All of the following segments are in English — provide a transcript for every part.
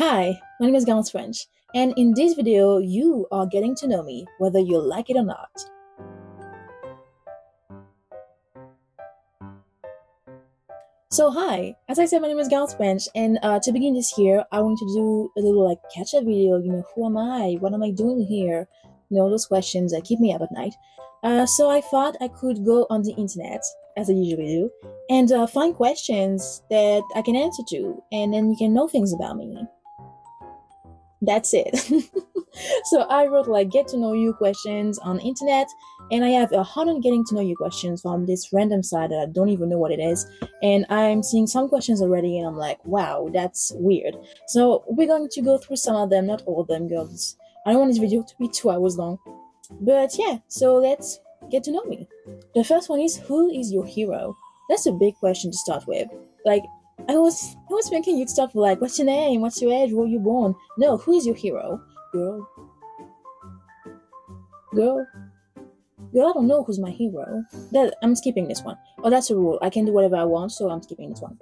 Hi, my name is Garance French, and in this video, you are getting to know me, whether you like it or not. So, hi, as I said, my name is Garance French, and to begin this year, I want to do a little catch-up video. Who am I? What am I doing here? Those questions that keep me up at night. So I thought I could go on the internet, as I usually do, and find questions that I can answer to, and then you can know things about me. That's it. So I wrote get to know you questions on the internet, and I have 100 getting to know you questions from this random site that I don't even know what it is. And I'm seeing some questions already, and I'm like, wow, that's weird. So we're going to go through some of them, not all of them, girls. I don't want this video to be 2 hours long. But yeah, so let's get to know me. The first one is, who is your hero? That's a big question to start with. Like, I was thinking you'd start with what's your name, what's your age, where you born? No, who is your hero? Girl, girl, girl. I don't know who's my hero. That I'm skipping this one. Oh, that's a rule. I can do whatever I want, so I'm skipping this one.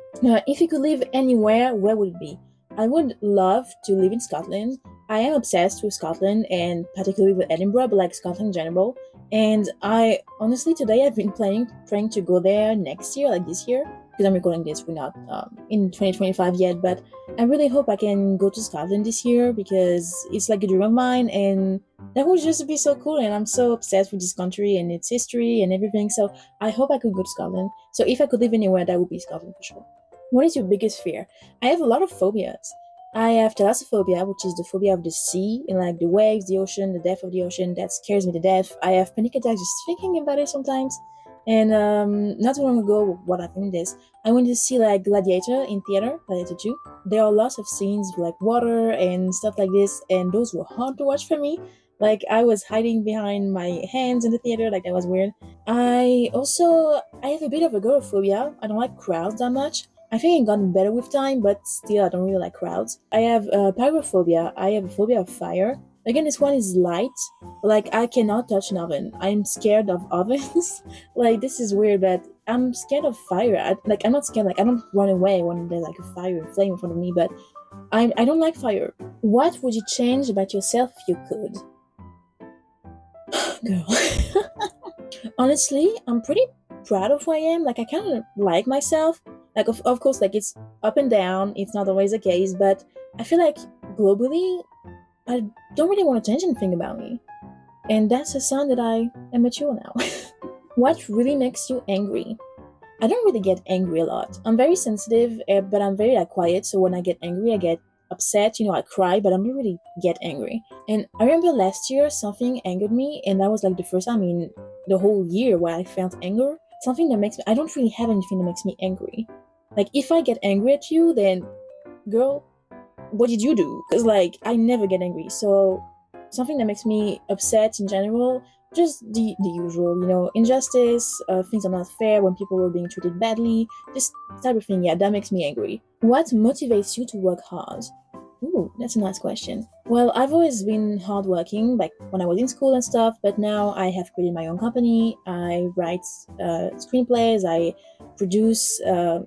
If you could live anywhere, where would it be? I would love to live in Scotland. I am obsessed with Scotland and particularly with Edinburgh, but Scotland in general. And I honestly today I've been praying to go there next year, this year, because I'm recording this. We're not in 2025 yet, but I really hope I can go to Scotland this year because it's a dream of mine, and that would just be so cool. And I'm so obsessed with this country and its history and everything. So I hope I could go to Scotland. So if I could live anywhere, that would be Scotland for sure. What is your biggest fear? I have a lot of phobias. I have thalassophobia, which is the phobia of the sea and the waves, the ocean, the depth of the ocean. That scares me to death. I have panic attacks just thinking about it sometimes. And not too long ago, what happened in this, I went to see Gladiator in theater, Gladiator 2. There are lots of scenes with water and stuff like this, and those were hard to watch for me. I was hiding behind my hands in the theater, that was weird. I have a bit of agoraphobia. I don't like crowds that much. I think I've gotten better with time, but still, I don't really like crowds. I have pyrophobia. I have a phobia of fire. Again, this one is light. I cannot touch an oven. I'm scared of ovens. This is weird, but I'm scared of fire. I'm not scared. I don't run away when there's a fire and flame in front of me, but I don't like fire. What would you change about yourself if you could? Girl. Honestly, I'm pretty proud of who I am. I kind of like myself. Of course, it's up and down. It's not always the case, but I feel globally, I don't really want to change anything about me. And that's a sign that I am mature now. What really makes you angry? I don't really get angry a lot. I'm very sensitive, but I'm very quiet. So when I get angry, I get upset. I cry, but I don't really get angry. And I remember last year something angered me, and that was the first time in the whole year where I felt anger. Something that makes me. I don't really have anything that makes me angry. If I get angry at you, then girl, what did you do? Because I never get angry. So something that makes me upset in general, just the usual, injustice, things are not fair, when people are being treated badly, this type of thing, yeah, that makes me angry. What motivates you to work hard? Ooh, that's a nice question. Well, I've always been hardworking, when I was in school and stuff, but now I have created my own company. I write screenplays, I produce,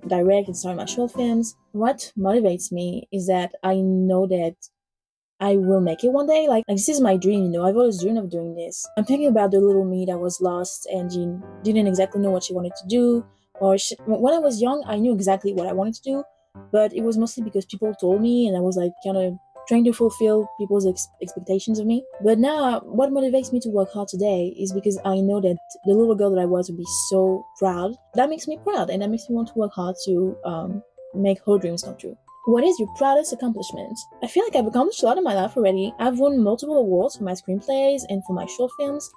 direct, and star my short films. What motivates me is that I know that I will make it one day. This is my dream. I've always dreamed of doing this. I'm thinking about the little me that was lost and she didn't exactly know what she wanted to do. When I was young, I knew exactly what I wanted to do, but it was mostly because people told me, and I was kind of trying to fulfill people's expectations of me. But now, what motivates me to work hard today is because I know that the little girl that I was would be so proud. That makes me proud, and that makes me want to work hard to make her dreams come true. What is your proudest accomplishment? I feel I've accomplished a lot in my life already. I've won multiple awards for my screenplays and for my short films,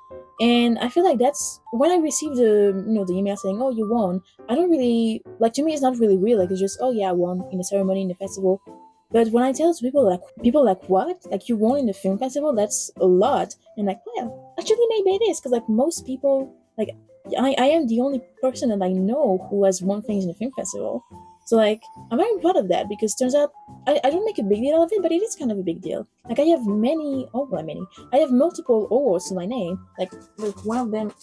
and I feel that's when I received the email saying, "Oh, you won." I don't really to me. It's not really real. It's just, "Oh yeah, I won in a ceremony in a festival." But when I tell it to people what? You won in the film festival? That's a lot. And well, actually maybe it is, because most people I am the only person that I know who has won things in the film festival. So I'm very proud of that, because turns out I don't make a big deal of it, but it is kind of a big deal. I have I have multiple awards to my name. One of them,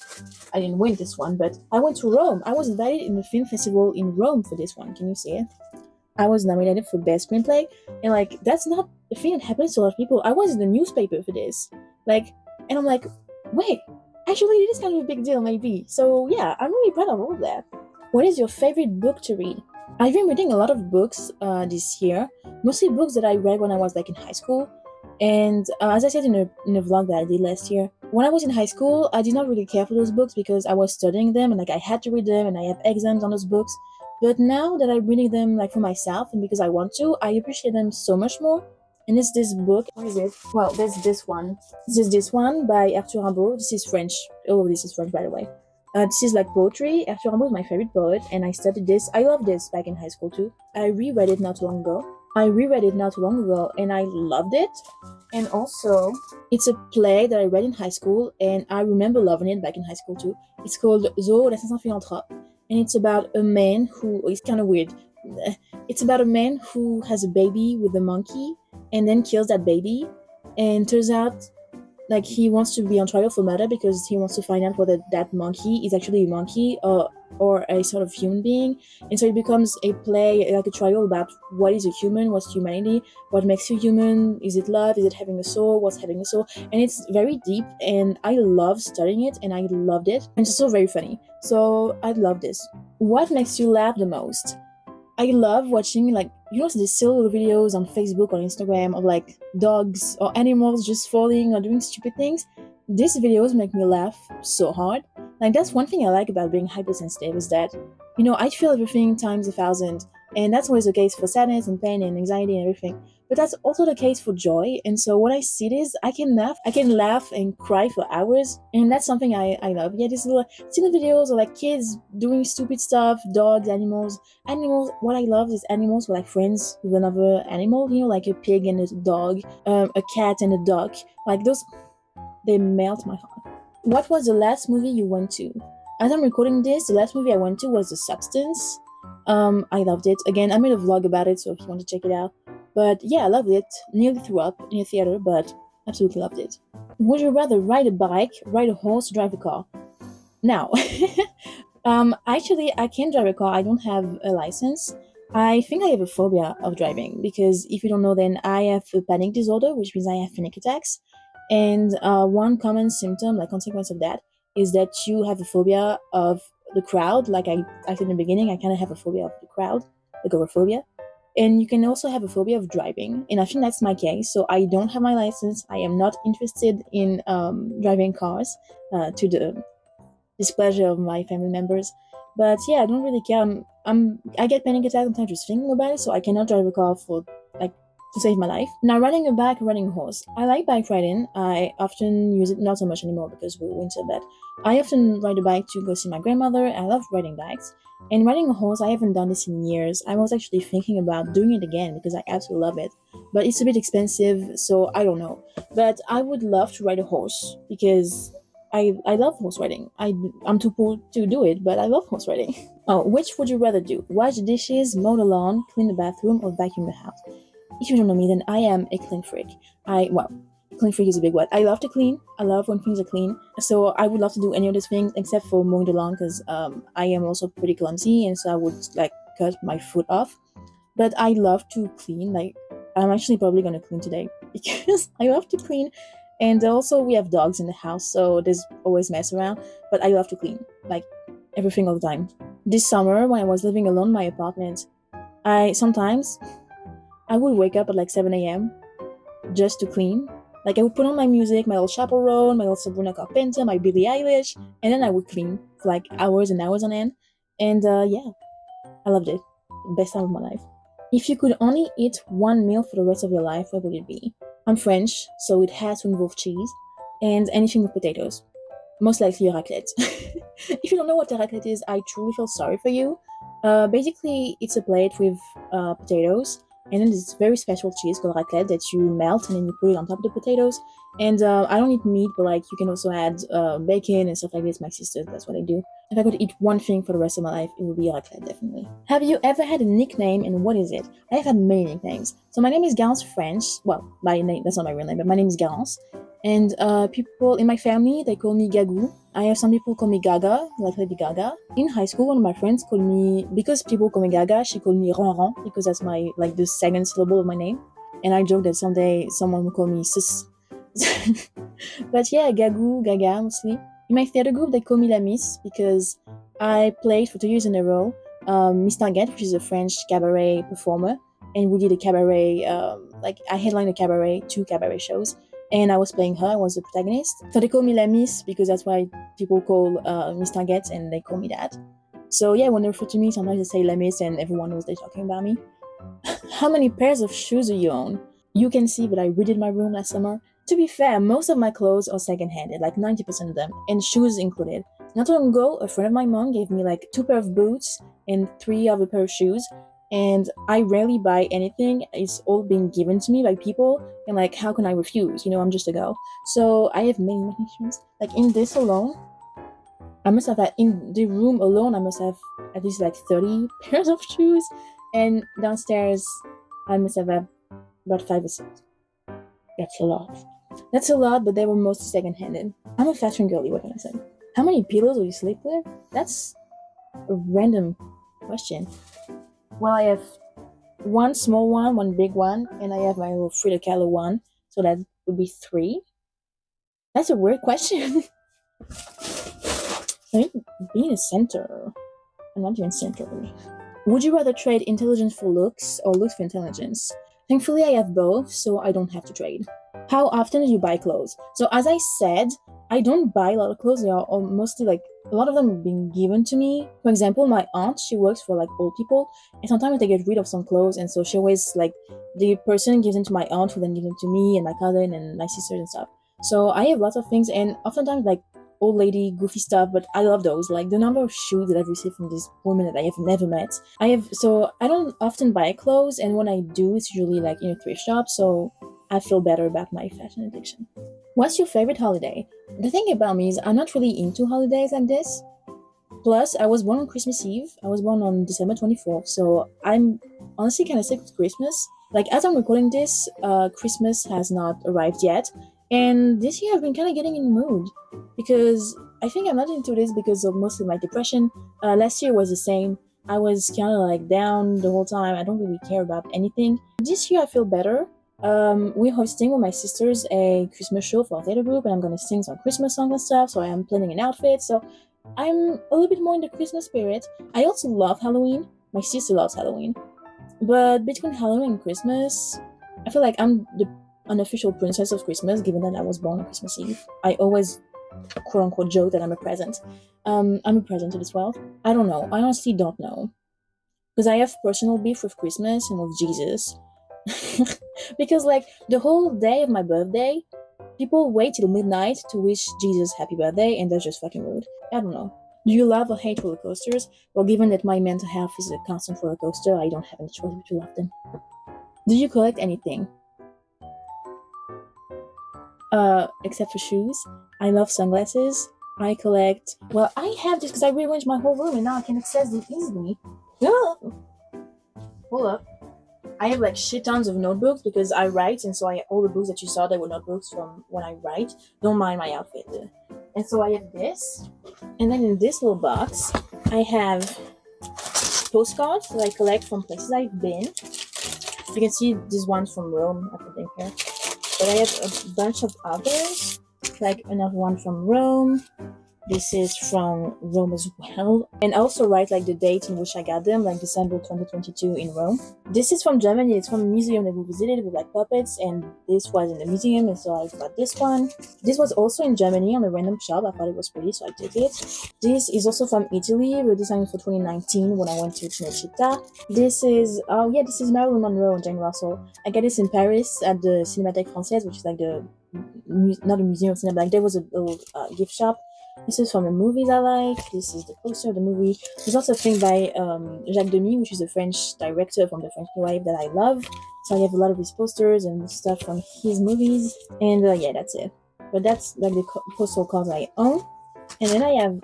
I didn't win this one, but I went to Rome. I was invited in the film festival in Rome for this one. Can you see it? I was nominated for best screenplay, and like that's not a thing that happens to a lot of people. I was in the newspaper for this, like, and I'm like, wait, actually, it is kind of a big deal, maybe. So yeah, I'm really proud of all of that. What is your favorite book to read? I've been reading a lot of books this year, mostly books that I read when I was like in high school. And as I said in a vlog that I did last year, when I was in high school, I did not really care for those books because I was studying them and like I had to read them and I have exams on those books. But now that I'm reading them like for myself and because I want to, I appreciate them so much more. And it's this book. What is it? Well, there's this one. This is this one by Arthur Rimbaud. This is French. Oh, this is French, by the way. This is like poetry. Arthur Rimbaud is my favorite poet, and I studied this. I loved this back in high school too. I reread it not too long ago. And I loved it. And also, it's a play that I read in high school, and I remember loving it back in high school too. It's called Zo la 500 philanthrope, and it's about a man who it's kind of weird. It's about a man who has a baby with a monkey, and then kills that baby, and turns out like he wants to be on trial for murder because he wants to find out whether that monkey is actually a monkey or a sort of human being. And so it becomes a play, like a trial about what is a human, what's humanity, what makes you human, is it love, is it having a soul, what's having a soul. And it's very deep, and I love studying it, and I loved it, and it's also very funny. So I love this. What makes you laugh the most? I love watching like these silly little videos on Facebook or Instagram of like dogs or animals just falling or doing stupid things. These videos make me laugh so hard. Like that's one thing I like about being hypersensitive is that I feel everything times 1,000, and that's always the case for sadness and pain and anxiety and everything. But that's also the case for joy. And so when I see this, I can laugh. I can laugh and cry for hours. And that's something I love. Yeah, these little silly videos of like kids doing stupid stuff, dogs, animals. Animals, what I love is animals were like friends with another animal, like a pig and a dog, a cat and a duck. Like those, they melt my heart. What was the last movie you went to? As I'm recording this, the last movie I went to was The Substance. I loved it. Again, I made a vlog about it, so if you want to check it out. But yeah, I loved it. Nearly threw up in a theater, but absolutely loved it. Would you rather ride a bike, ride a horse, drive a car? Now, actually, I can drive a car. I don't have a license. I think I have a phobia of driving because if you don't know, then I have a panic disorder, which means I have panic attacks. And one common symptom, like consequence of that, is that you have a phobia of the crowd. Like I said in the beginning, I kind of have a phobia of the crowd, agoraphobia. And you can also have a phobia of driving. And I think that's my case. So I don't have my license. I am not interested in driving cars to the displeasure of my family members. But yeah, I don't really care. I get panic attacks sometimes just thinking about it, so I cannot drive a car for like to save my life. Now, riding a bike, riding a horse. I like bike riding. I often use it, not so much anymore because we're winter, but I often ride a bike to go see my grandmother. I love riding bikes. And riding a horse, I haven't done this in years. I was actually thinking about doing it again because I absolutely love it. But it's a bit expensive, so I don't know. But I would love to ride a horse because I love horse riding. I'm too poor to do it, but I love horse riding. Oh, which would you rather do? Wash the dishes, mow the lawn, clean the bathroom, or vacuum the house? If you don't know me, then I am a clean freak. Clean freak is a big word. I love to clean. I love when things are clean. So I would love to do any of these things except for mowing the lawn because I am also pretty clumsy, and so I would like cut my foot off. But I love to clean. Like I'm actually probably gonna clean today because I love to clean. And also we have dogs in the house, so there's always mess around. But I love to clean, like everything all the time. This summer, when I was living alone in my apartment, I would wake up at like 7 a.m. just to clean. Like I would put on my music, my little Chaperone, my little Sabrina Carpenter, my Billie Eilish, and then I would clean for like hours and hours on end. And yeah, I loved it. Best time of my life. If you could only eat one meal for the rest of your life, what would it be? I'm French, so it has to involve cheese and anything with potatoes. Most likely a raclette. If you don't know what a raclette is, I truly feel sorry for you. Basically, it's a plate with potatoes, and then this very special cheese called raclette that you melt and then you put it on top of the potatoes. And I don't eat meat, but like you can also add bacon and stuff like this. My sister, that's what I do. If I could eat one thing for the rest of my life, it would be raclette, definitely. Have you ever had a nickname, and what is it? I have had many nicknames. So my name is Garance French. Well, my name, that's not my real name, but my name is Garance. And people in my family, they call me Gagou. I have some people call me Gaga, like Lady Gaga. In high school, one of my friends called me, because people call me Gaga, she called me Ronron because that's my like the second syllable of my name. And I joke that someday someone will call me Sis. But yeah, Gagou, Gaga mostly. In my theater group, they call me La Miss because I played for 2 years in a row Miss Tanguette, which is a French cabaret performer, and we did a cabaret. Like I headlined a cabaret, 2 cabaret shows, and I was playing her. I was the protagonist. So they call me La Miss because that's why people call Miss Tanguette, and they call me that. So yeah, when they refer to me, sometimes they say La Miss, and everyone knows they're talking about me. How many pairs of shoes do you own? You can see, but I redid my room last summer. To be fair, most of my clothes are second-handed, like 90% of them, and shoes included. Not long ago, a friend of my mom gave me like 2 pair of boots and 3 other pair of shoes, and I rarely buy anything. It's all been given to me by people, and like, how can I refuse? I'm just a girl. So I have many, many shoes. Like in this alone, I must have had, in the room alone, I must have at least like 30 pairs of shoes, and downstairs, I must have had about 5 or 6. That's a lot. That's a lot, but they were mostly second-handed. I'm a fashion girly, what can I say? How many pillows do you sleep with? That's a random question. Well, I have one small one big one, and I have my little Frida Kahlo one, so that would be 3. That's a weird question. I mean, being a center. I'm not even centered. Would you rather trade intelligence for looks or looks for intelligence? Thankfully, I have both, so I don't have to trade. How often do you buy clothes? So, as I said, I don't buy a lot of clothes. They are all mostly like a lot of them have been given to me. For example, my aunt, she works for like old people, and sometimes they get rid of some clothes, and so she always like the person gives them to my aunt, who then gives them to me and my cousin and my sisters and stuff. So I have lots of things, and oftentimes like old lady goofy stuff, but I love those. Like the number of shoes that I've received from these women that I have never met. I don't often buy clothes, and when I do, it's usually like in a thrift shop. So I feel better about my fashion addiction. What's your favorite holiday? The thing about me is I'm not really into holidays like this. Plus, I was born on Christmas Eve. I was born on December 24th, so I'm honestly kind of sick with Christmas. Like, as I'm recording this, Christmas has not arrived yet, and this year I've been kind of getting in the mood because I think I'm not into this because of mostly my depression. Last year was the same. I was kind of like down the whole time. I don't really care about anything. This year I feel better. We're hosting with my sisters a Christmas show for our theater group, and I'm gonna sing some Christmas songs and stuff. So I am planning an outfit. So I'm a little bit more in the Christmas spirit. I also love Halloween. My sister loves Halloween. But between Halloween and Christmas, I feel like I'm the unofficial princess of Christmas, given that I was born on Christmas Eve. I always quote unquote joke that I'm a present. I'm a present to this world. I don't know. I honestly don't know. Because I have personal beef with Christmas and with Jesus. Because like the whole day of my birthday, people wait till midnight to wish Jesus happy birthday, and that's just fucking rude. I don't know. Do you love or hate roller coasters? Well, given that my mental health is a constant roller coaster, I don't have any choice but to love them. Do you collect anything? Except for shoes. I love sunglasses. I collect. Well, I have this because I rearranged my whole room and now I can access them easily. Hold up. I have like shit tons of notebooks because I write, and so all the books that you saw, they were notebooks from when I write. Don't mind my outfit. And so I have this, and then in this little box, I have postcards that I collect from places I've been. You can see this one from Rome. I put them here, but I have a bunch of others, like another one from Rome. This is from Rome as well. And I also write like the date in which I got them, like December 2022 in Rome. This is from Germany. It's from a museum that we visited with like puppets, and this was in the museum, and so I got this one. This was also in Germany on a random shop. I thought it was pretty, so I took it. This is also from Italy. We designed for 2019 when I went to Cinecittà. This is Marilyn Monroe and Jane Russell. I got this in Paris at the Cinémathèque Française, which is like not a museum of cinema, but like there was a little gift shop. This is from the movies I like. This is the poster of the movie. There's also a thing by Jacques Demy, which is a French director from the French New Wave that I love. So I have a lot of his posters and stuff from his movies. And yeah, that's it. But that's like the postal cards I own. And then I have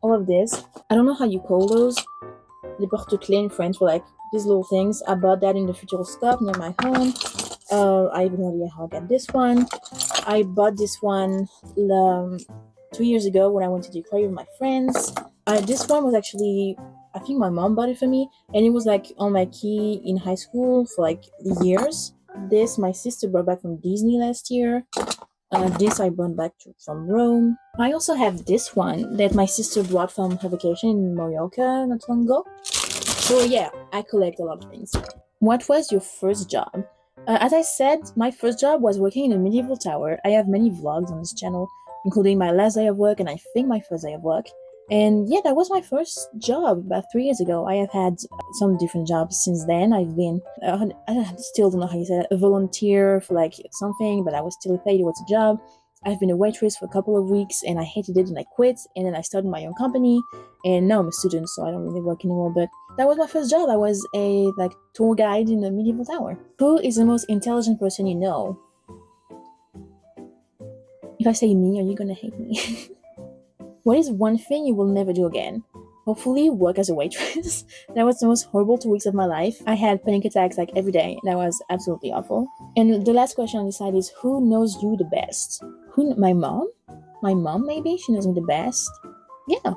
all of this. I don't know how you call those. Les porte-clés in French, but like these little things. I bought that in the Futuroscope near my home. I have no idea how I got this one. I bought this one 2 years ago when I went to the aquarium with my friends. This one was actually, I think my mom bought it for me, and it was like on my key in high school for like years. This my sister brought back from Disney last year. This I brought back from Rome. I also have this one that my sister brought from her vacation in Mallorca not long ago. So yeah, I collect a lot of things. What was your first job? As I said, my first job was working in a medieval tower. I have many vlogs on this channel, including my last day of work and I think my first day of work. And yeah, that was my first job about 3 years ago. I have had some different jobs since then. I've been, I still don't know how you say that, a volunteer for like something, but I was still paid. It was a job. I've been a waitress for a couple of weeks and I hated it and I quit. And then I started my own company. And now I'm a student, so I don't really work anymore. But that was my first job. I was a like tour guide in a medieval tower. Who is the most intelligent person you know? If I say me, are you gonna hate me? What is one thing you will never do again? Hopefully work as a waitress. That was the most horrible 2 weeks of my life. I had panic attacks like every day. That was absolutely awful. And the last question on this side is, who knows you the best? My mom? My mom, maybe? She knows me the best. Yeah.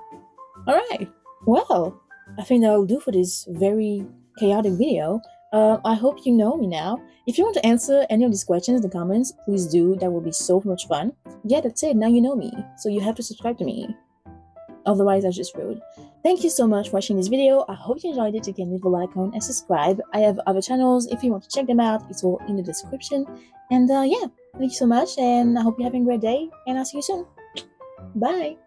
Alright. Well, I think that'll do for this very chaotic video. I hope you know me now. If you want to answer any of these questions in the comments, please do. That will be so much fun. Yeah, that's it. Now you know me. So you have to subscribe to me. Otherwise, that's just rude. Thank you so much for watching this video. I hope you enjoyed it. You can leave a like on and subscribe. I have other channels. If you want to check them out, it's all in the description. And yeah, thank you so much. And I hope you're having a great day. And I'll see you soon. Bye.